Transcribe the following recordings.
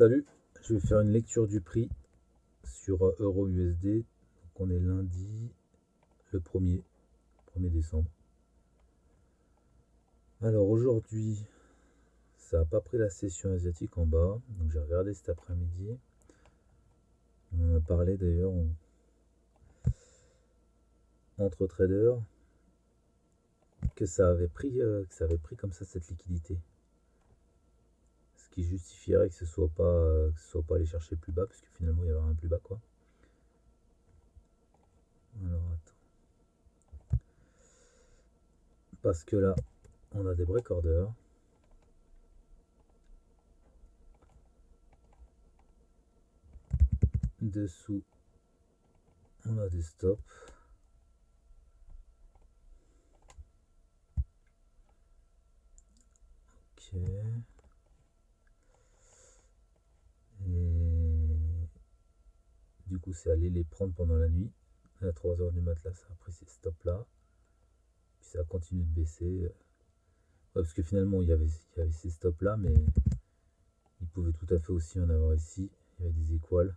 Salut, je vais faire une lecture du prix sur Euro USD. Donc on est lundi le 1er décembre. Alors aujourd'hui, ça n'a pas pris la session asiatique en bas. Donc j'ai regardé cet après-midi. On en a parlé d'ailleurs entre traders que ça avait pris comme ça cette liquidité. Ce qui justifierait que ce soit pas aller chercher plus bas, parce que finalement il y avait rien plus bas quoi. Alors attends. Parce que là, on a des break orders. Dessous, on a des stops. Ok. Et du coup, c'est aller les prendre pendant la nuit. À 3 h du mat, là, ça a pris ces stops là. Puis ça a continué de baisser. Ouais, parce que finalement, il y avait ces stops là, mais il pouvait tout à fait aussi en avoir ici. Il y avait des équales.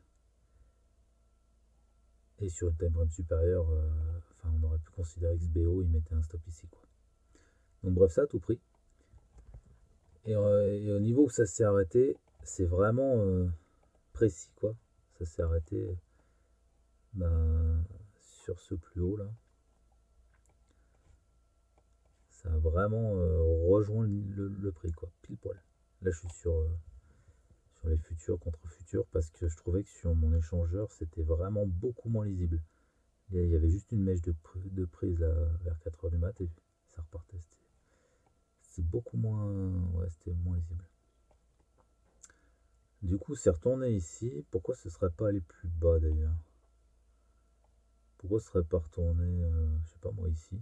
Et sur une time frame supérieure, on aurait pu considérer que XBO, il mettait un stop ici, quoi. Donc bref, ça a tout pris. Et au niveau où ça s'est arrêté, c'est vraiment précis, quoi. Ça s'est arrêté bah, sur ce plus haut là. Ça a vraiment rejoint le prix, quoi, pile poil. Là, je suis sur les futurs contre futurs parce que je trouvais que sur mon échangeur, c'était vraiment beaucoup moins lisible. Il y avait juste une mèche de prise là, vers 4 h du mat et ça repartait. C'est beaucoup moins. Ouais, c'était moins lisible. Du coup, c'est retourné ici. Pourquoi ce serait pas allé plus bas d'ailleurs? Pourquoi ce serait pas retourné, je sais pas moi, ici?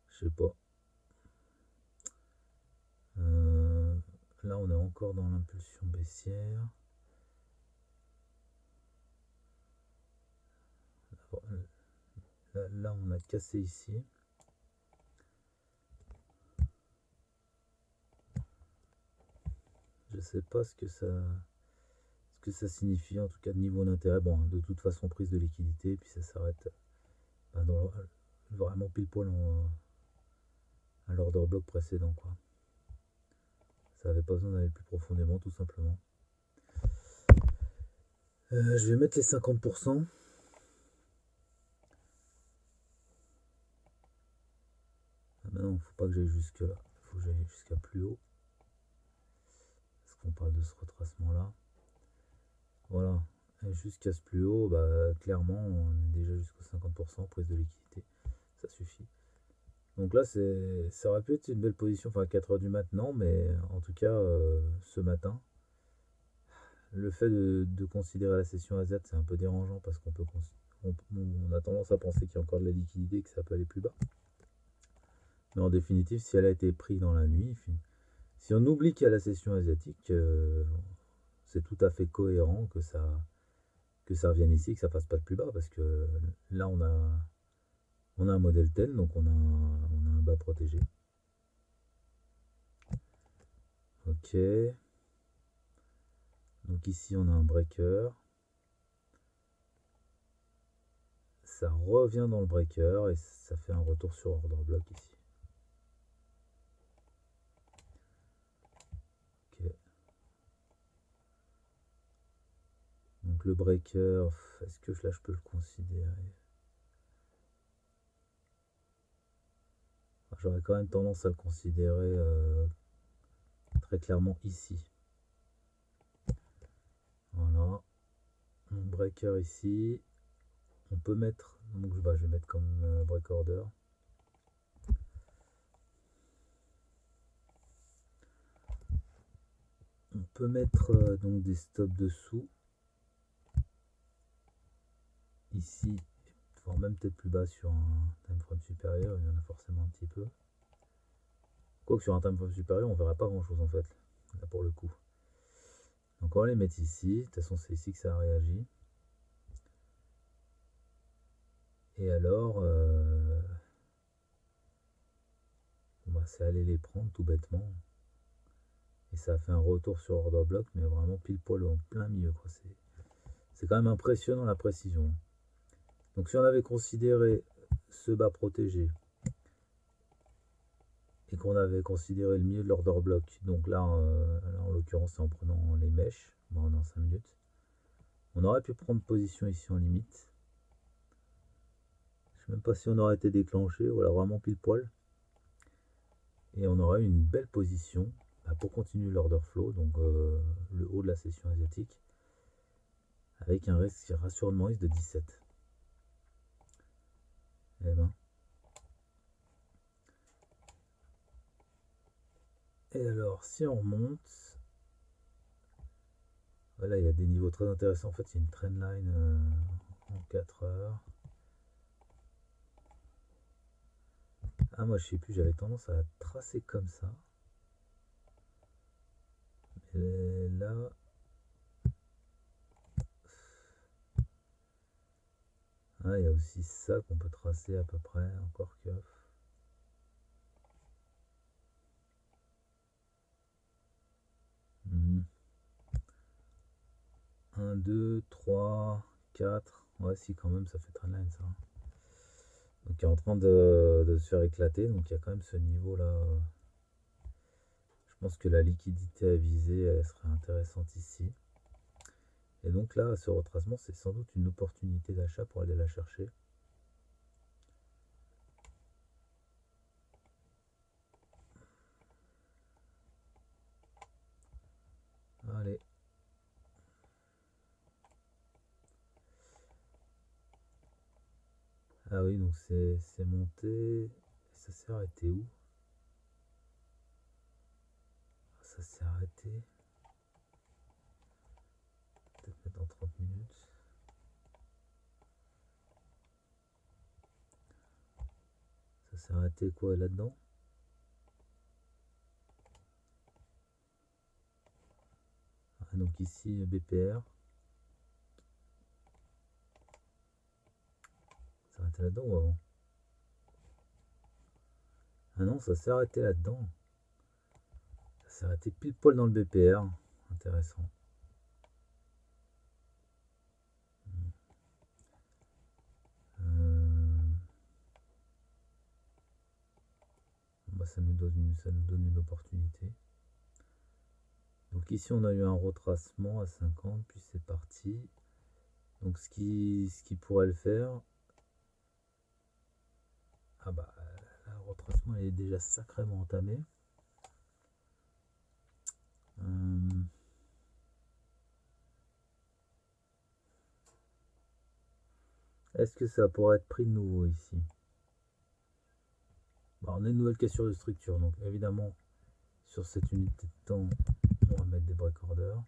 Je sais pas. Là, on est encore dans l'impulsion baissière. Là, on a cassé ici. Je sais pas ce que ça signifie, en tout cas de niveau d'intérêt. Bon, de toute façon, prise de liquidité, puis ça s'arrête vraiment pile poil à l'order bloc précédent, quoi. Ça avait pas besoin d'aller plus profondément, tout simplement. Je vais mettre les 50%. Ah ben non, faut pas que j'aille jusque là. Faut que j'aille jusqu'à plus haut. Parce qu'on parle de ce retracement là. Voilà. Et jusqu'à ce plus haut, bah clairement, on est déjà jusqu'au 50%, prise de liquidité. Ça suffit. Donc là, ça aurait pu être une belle position, enfin à 4 h du mat, non, mais en tout cas, ce matin, le fait de considérer la session AZ, c'est un peu dérangeant parce on a tendance à penser qu'il y a encore de la liquidité et que ça peut aller plus bas. Mais en définitive, si elle a été prise dans la nuit, si on oublie qu'il y a la session asiatique, c'est tout à fait cohérent que ça revienne ici, que ça fasse pas de plus bas, parce que là, on a un modèle tel, donc on a un bas protégé. Ok. Donc ici, on a un breaker. Ça revient dans le breaker et ça fait un retour sur order block ici. Ok. Donc le breaker, est-ce que là je peux le considérer? J'aurais quand même tendance à le considérer très clairement ici. Voilà. Donc breaker ici. On peut mettre, donc je vais mettre comme break order. On peut mettre donc des stops dessous. Ici, voire même peut-être plus bas sur un time frame supérieur, il y en a forcément un petit peu. Quoique sur un time frame supérieur, on verra pas grand chose en fait, là pour le coup. Donc on va les mettre ici, de toute façon c'est ici que ça réagit. Et alors, c'est aller les prendre tout bêtement. Et ça a fait un retour sur order block, mais vraiment pile poil en plein milieu, quoi. C'est quand même impressionnant la précision. Donc si on avait considéré ce bas protégé et qu'on avait considéré le milieu de l'order block, donc là, en l'occurrence c'est en prenant les mèches, bon, dans 5 minutes, on aurait pu prendre position ici en limite. Je sais même pas si on aurait été déclenché, voilà, vraiment pile poil. Et on aurait une belle position pour continuer l'order flow, donc le haut de la session asiatique, avec un ratio de risque de 17. Eh ben. Et alors, si on remonte, voilà, il y a des niveaux très intéressants. En fait, il y a une trendline en 4 heures. Ah, moi, je sais plus, j'avais tendance à la tracer comme ça. Mais là... Ah, il y a aussi ça qu'on peut tracer à peu près, encore que... 1, 2, 3, 4. Ouais, si, quand même, ça fait trendline, ça. Donc, il est en train de se faire éclater. Donc, il y a quand même ce niveau-là. Je pense que la liquidité à viser, elle serait intéressante ici. Et donc là, ce retracement, c'est sans doute une opportunité d'achat pour aller la chercher. Allez. Ah oui, donc c'est monté. Ça s'est arrêté où? Ça s'est arrêté. Peut-être mettre dans 30 minutes. Ça s'est arrêté quoi là-dedans? Ah, donc ici, BPR. Ça s'est arrêté là-dedans ou avant? Ah non, ça s'est arrêté là-dedans. Ça s'est arrêté pile poil dans le BPR. Intéressant. Bah, ça nous donne une opportunité. Donc ici on a eu un retracement à 50, puis c'est parti. Donc ce qui pourrait le faire. Ah bah le retracement est déjà sacrément entamé. Est-ce que ça pourrait être pris de nouveau ici? Bah, on a une nouvelle cassure de structure, donc évidemment sur cette unité de temps on va mettre des break orders.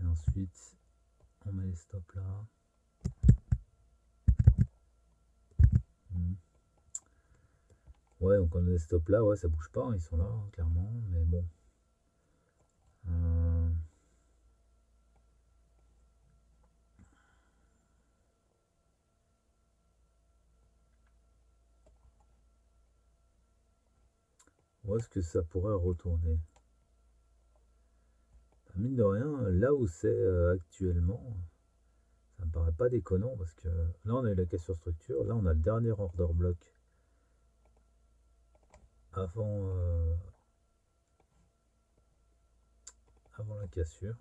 Et ensuite on met les stops là. Ouais, donc on a des stops là, ouais, ça bouge pas, hein, ils sont là, hein, clairement, mais bon. Où est-ce que ça pourrait retourner? Mine de rien, là où c'est actuellement, ça me paraît pas déconnant parce que là on a eu la cassure structure, là on a le dernier order block avant, avant la cassure.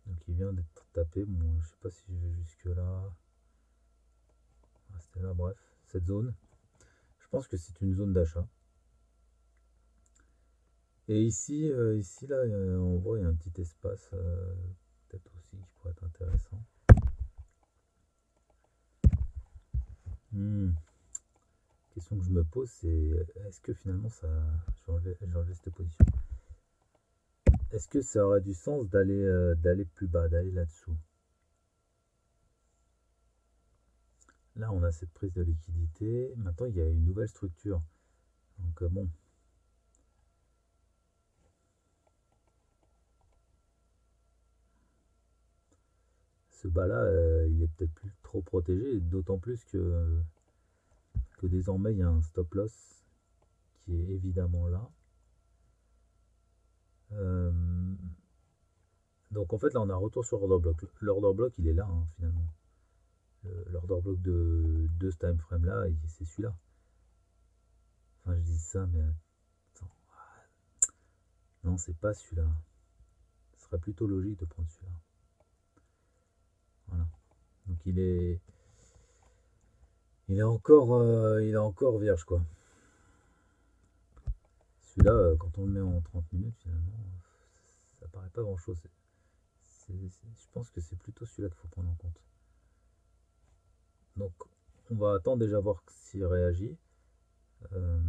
Donc il vient d'être tapé, bon je sais pas si je vais jusque là. Rester là, bref, cette zone. Je pense que c'est une zone d'achat. Et ici, ici là, on voit il y a un petit espace, peut-être aussi qui pourrait être intéressant. Question que je me pose, c'est est-ce que finalement ça. Je vais enlever cette position. Est-ce que ça aurait du sens d'aller plus bas, d'aller là-dessous? Là, on a cette prise de liquidité. Maintenant, il y a une nouvelle structure. Donc, bon. Est-ce que ça aurait du sens d'aller là-dessous? Là, on a cette prise de liquidité. Maintenant, il y a une nouvelle structure. Donc, bon. Est-ce que ça aurait du sens d'aller là-dessous? Là, on a cette prise de liquidité. Maintenant, il y a une nouvelle structure. Donc, bon. ce bas-là, il est peut-être plus trop protégé, d'autant plus que désormais il y a un stop loss qui est évidemment là. Euh, donc en fait là on a un retour sur order block. L'order block il est là hein, finalement. L'order block de ce time frame là, c'est celui-là. Enfin je dis ça mais attends. Non c'est pas celui-là. Ce serait plutôt logique de prendre celui-là. Voilà. Donc il est encore vierge quoi. Celui-là, quand on le met en 30 minutes, finalement, ça paraît pas grand-chose. Je pense que c'est plutôt celui-là qu'il faut prendre en compte. Donc, on va attendre déjà voir s'il réagit. Euh,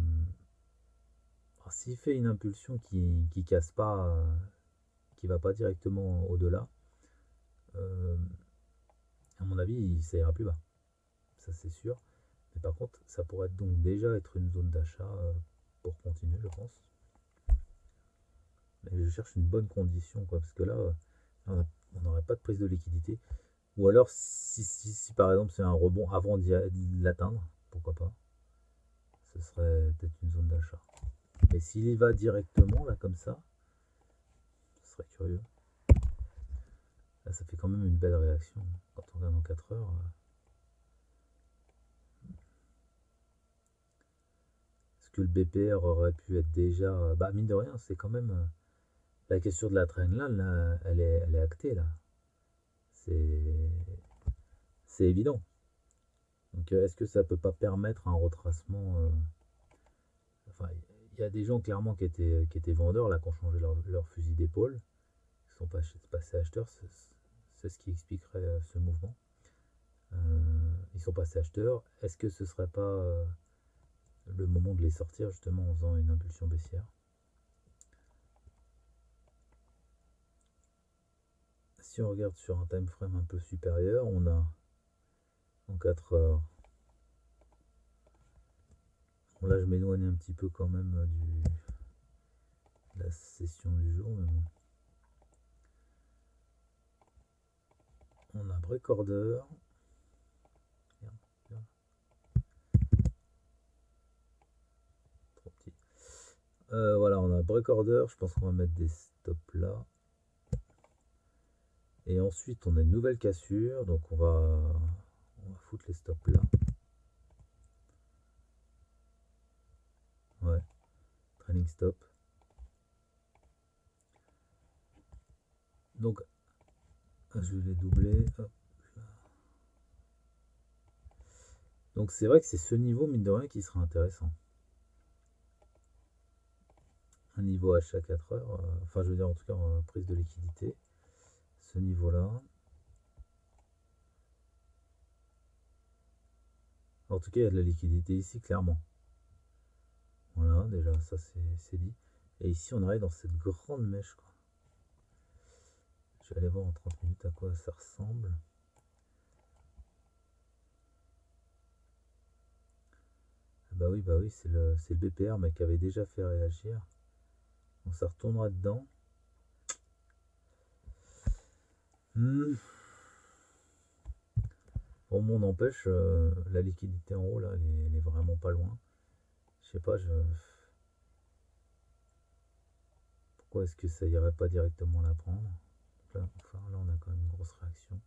S'il fait une impulsion qui casse pas, qui va pas directement au-delà, euh, à mon avis, ça ira plus bas. Ça, c'est sûr. Mais par contre, ça pourrait donc déjà être une zone d'achat pour continuer, je pense. Mais je cherche une bonne condition, quoi, parce que là, on n'aurait pas de prise de liquidité. Ou alors, si par exemple c'est un rebond avant de l'atteindre, pourquoi pas, ce serait peut-être une zone d'achat. Mais s'il y va directement, là, comme ça, ce serait curieux. Là, ça fait quand même une belle réaction. Quand on regarde en 4 heures. Est-ce que le BPR aurait pu être déjà. Bah, mine de rien, c'est quand même. La question de la traîne là, elle est actée, là. C'est évident. Donc, est-ce que ça peut pas permettre un retracement enfin, il y a des gens clairement qui étaient vendeurs, là, qui ont changé leur fusil d'épaule, qui sont passés acheteurs, c'est ce qui expliquerait ce mouvement. Ils sont passés acheteurs. Est-ce que ce serait pas le moment de les sortir justement en faisant une impulsion baissière? Si on regarde sur un time frame un peu supérieur, on a en 4 heures. Bon, là, je m'éloigne un petit peu quand même de la session du jour, mais bon. On a break order. Trop petit. Voilà, on a break order. Je pense qu'on va mettre des stops là. Et ensuite, on a une nouvelle cassure. Donc, on va foutre les stops là. Ouais. Trailing stop. Donc, je vais les doubler. Hop. Donc, c'est vrai que c'est ce niveau, mine de rien, qui sera intéressant. Un niveau achat 4 heures. Enfin, je veux dire, en tout cas, prise de liquidité. Ce niveau-là. En tout cas, il y a de la liquidité ici, clairement. Voilà, déjà, ça c'est dit. Et ici, on arrive dans cette grande mèche, quoi. Je vais aller voir en 30 minutes à quoi ça ressemble. Bah oui, c'est le BPR, mais qui avait déjà fait réagir. Donc ça retournera dedans. Bon, mon n'empêche, la liquidité en haut, là, elle est vraiment pas loin. Je sais pas, pourquoi est-ce que ça irait pas directement la prendre? Là, enfin, là, on a quand même une grosse réaction.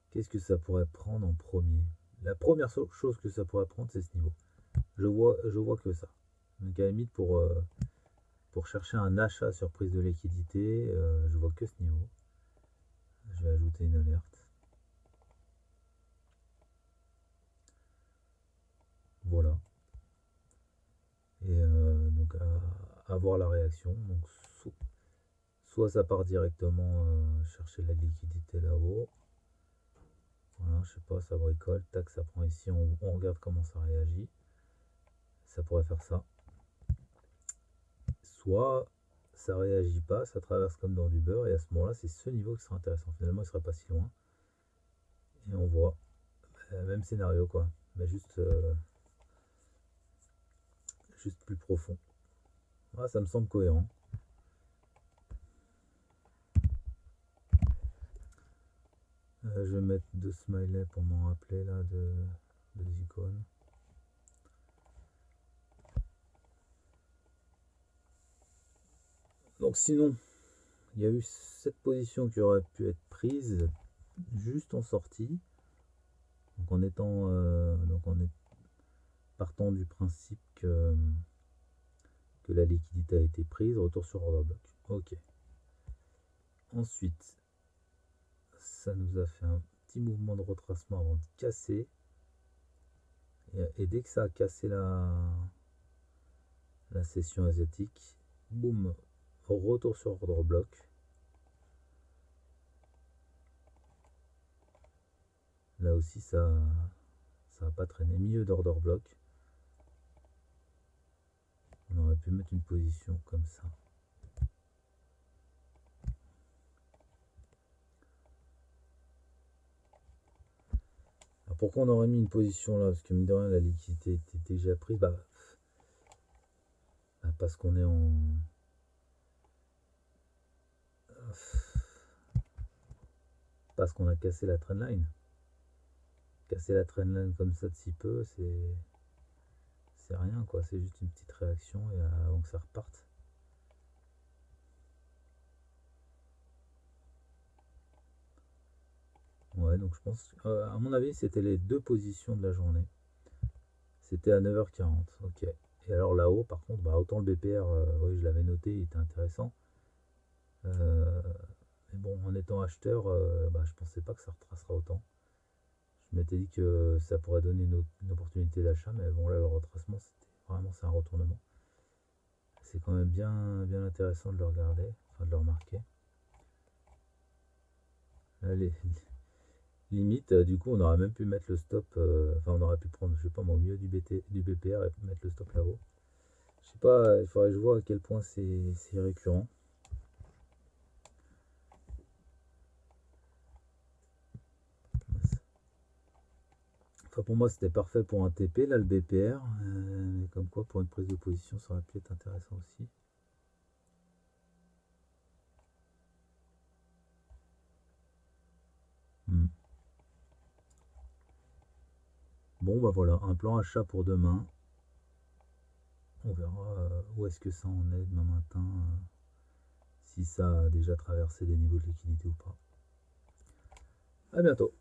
Qu'est-ce que ça pourrait prendre en premier? La première chose que ça pourrait prendre, c'est ce niveau. Je vois que ça. Donc à la limite, pour chercher un achat sur prise de liquidité, je vois que ce niveau. Je vais ajouter une alerte. Voilà. Et donc à voir la réaction. Donc soit ça part directement chercher la liquidité là-haut. Voilà, je sais pas, ça bricole, tac, ça prend ici, on regarde comment ça réagit. Ça pourrait faire ça. Soit ça réagit pas, ça traverse comme dans du beurre, et à ce moment-là, c'est ce niveau qui sera intéressant. Finalement, il sera pas si loin. Et on voit. Même scénario, quoi. Mais juste plus profond. Ah, ça me semble cohérent. Je vais mettre 2 smileys pour m'en rappeler là de icônes. Donc sinon, il y a eu cette position qui aurait pu être prise juste en sortie. Donc en étant, partant du principe que la liquidité a été prise, retour sur order block. Ok. Ensuite, ça nous a fait un petit mouvement de retracement avant de casser. Et dès que ça a cassé la session asiatique, boum, retour sur order block. Là aussi, ça n'a pas traîné. Milieu d'order block. On aurait pu mettre une position comme ça. Alors pourquoi on aurait mis une position là? Parce que mine de rien, la liquidité était déjà prise. Parce qu'on est en... Parce qu'on a cassé la trendline. Casser la trendline comme ça de si peu, c'est rien quoi. C'est juste une petite réaction et avant que ça reparte. Ouais, donc je pense, à mon avis, c'était les deux positions de la journée. C'était à 9h40, ok. Et alors là-haut, par contre, autant le BPR, oui, je l'avais noté, il était intéressant. Mais bon, en étant acheteur, je pensais pas que ça retracera autant. Je m'étais dit que ça pourrait donner une opportunité d'achat, mais bon, là, le retracement, c'est un retournement. C'est quand même bien, bien intéressant de le regarder, enfin de le remarquer. Allez, limite, du coup, on aurait même pu mettre le stop, on aurait pu prendre, je sais pas, au milieu du BPR et mettre le stop là-haut. Je sais pas, il faudrait que je vois à quel point c'est récurrent. Enfin, pour moi, c'était parfait pour un TP, là, le BPR. Mais comme quoi, pour une prise de position, ça aurait pu être intéressant aussi. Bon, voilà, un plan achat pour demain. On verra où est-ce que ça en est demain matin, si ça a déjà traversé des niveaux de liquidité ou pas. À bientôt.